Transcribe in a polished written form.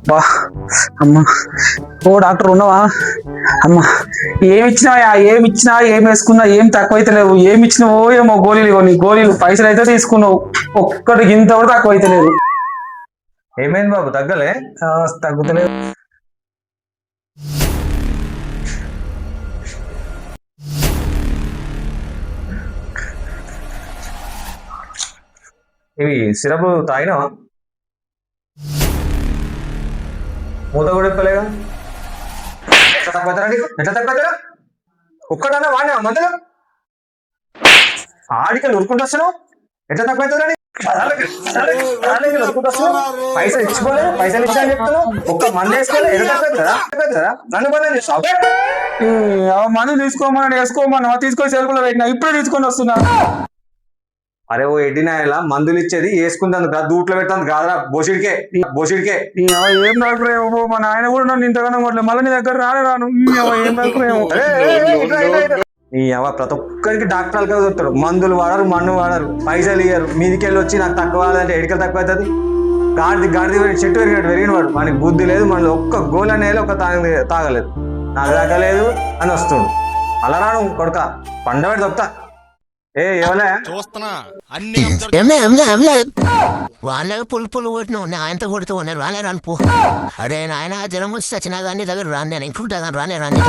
బా అమ్మా ఓ డాక్టర్ ఉన్నావా అమ్మా ఏమి ఇచ్చినా ఏం వేసుకున్నా ఏం తక్కువైతలేవు ఏమి ఇచ్చినావో ఏమో గోళీలు నీ గోళీలు పైసలు అయితే తీసుకున్నావు ఒక్కటి గింత కూడా తక్కువైతలేదు ఏమైంది బాబు తగ్గలే? తగ్గుతలేదు ఇవి సిరప్ తాగినావా? మూత కూడా ఇప్పలేగా? ఎట్లా తక్కువతారా ఒక్కడన్నా వాడినా మందులు ఆడికలు ఉరుకుంటూ వస్తున్నావు. ఎట్లా తక్కువవుతారని పైసలు ఇచ్చిపోలేదు, పైసలు ఇచ్చా అని చెప్తున్నావు. ఒక్క మంది వేసుకోవాలి. ఎట్లా తక్కువవుతారా? నన్ను బంద్ చేస్తావు. మందు వేసుకోమని తీసుకొని సెల్ఫ్లో పెట్టినా ఇప్పుడే తీసుకొని వస్తున్నా. అరే ఓ ఎడ్డినాయలా మందులు ఇచ్చేది వేసుకుంటాను కదా, దూట్లో పెట్టాను కాదురా బోసిడికే. ఏం డాక్టరేమో మా నాయన కూడా నన్ను ఇంతగానో కొట్టలేదు. మళ్ళీ నీ దగ్గర రాను ఏం డాక్టరేమో. ప్రతి ఒక్కరికి డాక్టర్లు కదా చెప్తారు. మందులు వాడరు, మన్ను వాడరు, పైసలు ఇయ్యరు. మీదికెళ్ళి వచ్చి నాకు తక్కువ అంటే ఎడికలు తక్కువ అవుతుంది. గాడిది చెట్టు పెరిగిన వాడు మనకి బుద్ధి లేదు. మన ఒక్క గోల్ అనేది ఒక తాగలేదు, నాకు తాగలేదు అని వస్తుండు. అలా రాను కొడుక పండబడి చెప్తా. ఎవలే చూస్తున్నా వాళ్ళకి పులుపులు కొట్టినావు, ఆయనతో కొడుతూ ఉన్నారు. రాలే రాను పో. అరే నాయన జ్వరం వచ్చి వచ్చినా కానీ దగ్గర రాను, నేను ఇంకుంటా కానీ రానే రాని.